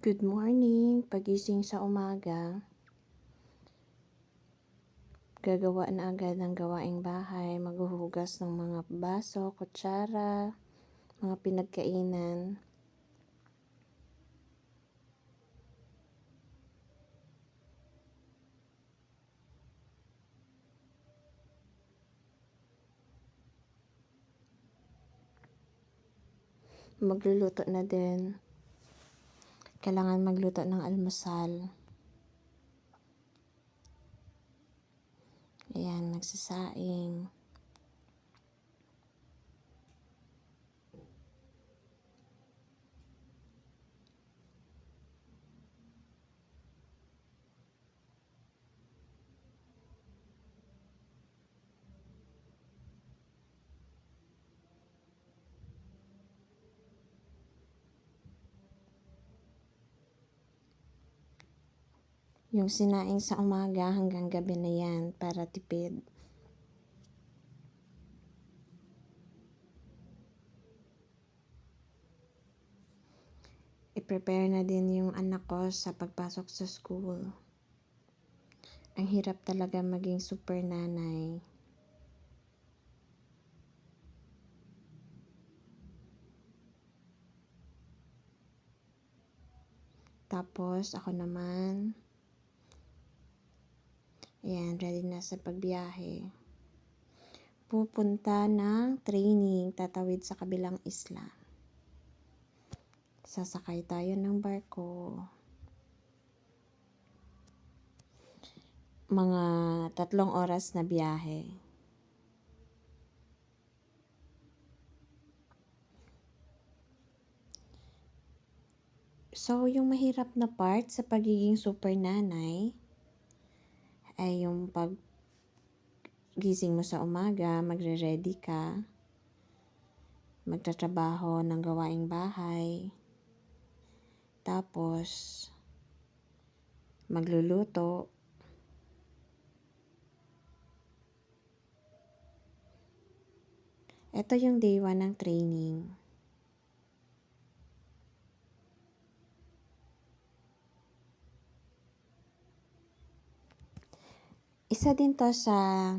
Good morning. Pagising sa umaga, gagawa na agad ng gawaing bahay, maghuhugas ng mga baso, kutsara, mga pinagkainan. Magluluto na din. Kailangan magluto ng almusal. Ayan, nagsasaing. Yung sinaing sa umaga hanggang gabi na yan para tipid. I-prepare na din yung anak ko sa pagpasok sa school. Ang hirap talaga maging super nanay. Tapos ako naman, ayan, ready na sa pagbiyahe. Pupunta ng training, tatawid sa kabilang isla. Sasakay tayo ng barko. Mga 3 oras na biyahe. So, yung mahirap na part sa pagiging super nanay ay yung pag gising mo sa umaga, magre-ready ka, magtatrabaho ng gawaing bahay, tapos magluluto, ito yung day 1 ng training. Isa din to sa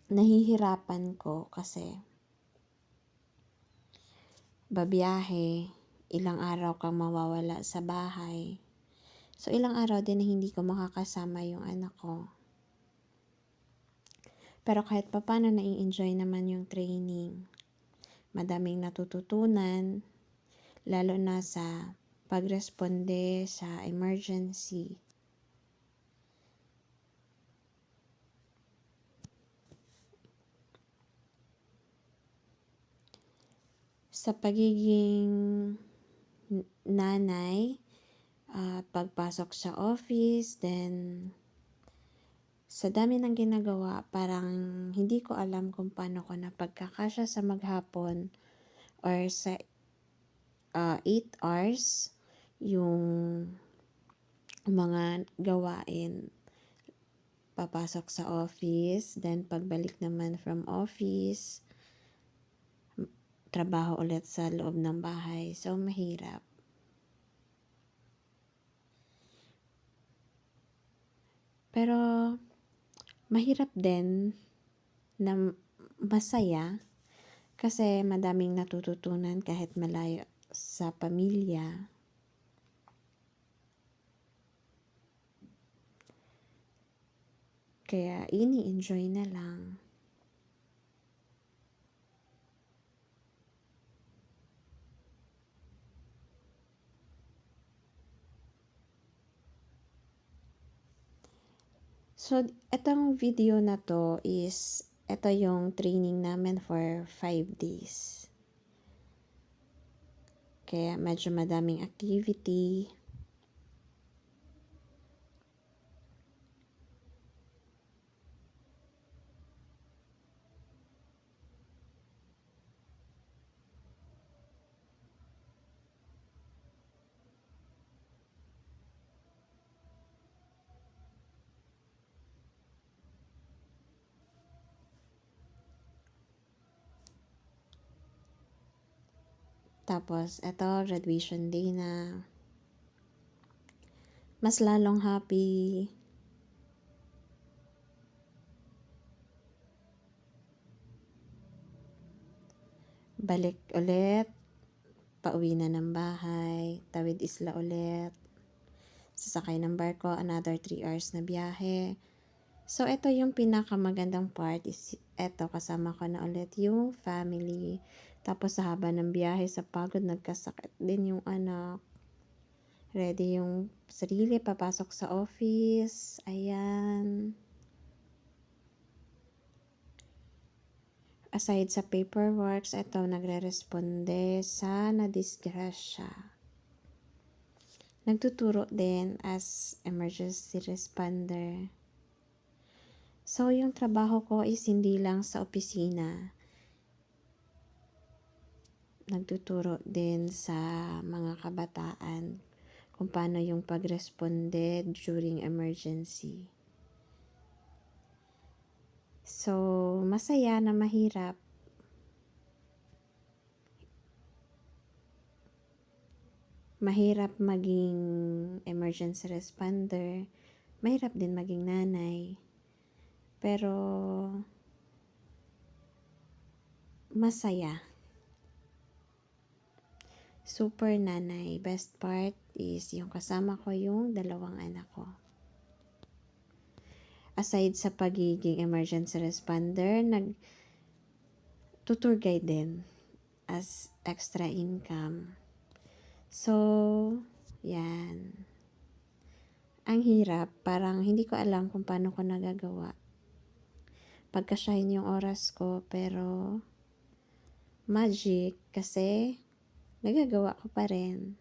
nahihirapan ko kasi babiyahe, ilang araw kang mawawala sa bahay. So, ilang araw din na hindi ko makakasama yung anak ko. Pero kahit papano nai-enjoy naman yung training. Madaming natututunan, lalo na sa pagresponde sa emergency. Sa pagiging nanay, pagpasok sa office, then sa dami ng ginagawa, parang hindi ko alam kung paano ko napagkakasya sa maghapon or sa 8 hours yung mga gawain. Papasok sa office, then pagbalik naman from office, trabaho ulit sa loob ng bahay. So, mahirap. Pero, mahirap din na masaya kasi madaming natututunan kahit malayo sa pamilya. Kaya, ini-enjoy na lang. So, itong video na to is, ito yung training namin for 5 days. Kaya, medyo madaming activity. Tapos, ito, graduation day na. mas lalong happy. Balik ulit, pauwi na ng bahay, tawid isla ulit, sasakay ng barko, another 3 hours na biyahe. So, ito yung pinakamagandang part is eto, kasama ko na ulit yung family. Tapos sa haba ng biyahe, sa pagod, nagkasakit din yung anak. Ready yung sarili, papasok sa office. Ayan. Aside sa paperworks, ito nagre-responde sa nadisgrasya. Nagtuturo din as emergency responder. So, yung trabaho ko is hindi lang sa opisina. Nagtuturo din sa mga kabataan kung paano yung pagresponde during emergency. So, masaya na mahirap. Mahirap maging emergency responder. Mahirap din maging nanay. Pero, masaya. Super nanay. Best part is yung kasama ko yung 2 anak ko. Aside sa pagiging emergency responder, nag-tour guide din as extra income. So, yan. Ang hirap, parang hindi ko alam kung paano ko nagagawa. Pagkasyahin yung oras ko, pero magic kasi nagagawa ko pa rin.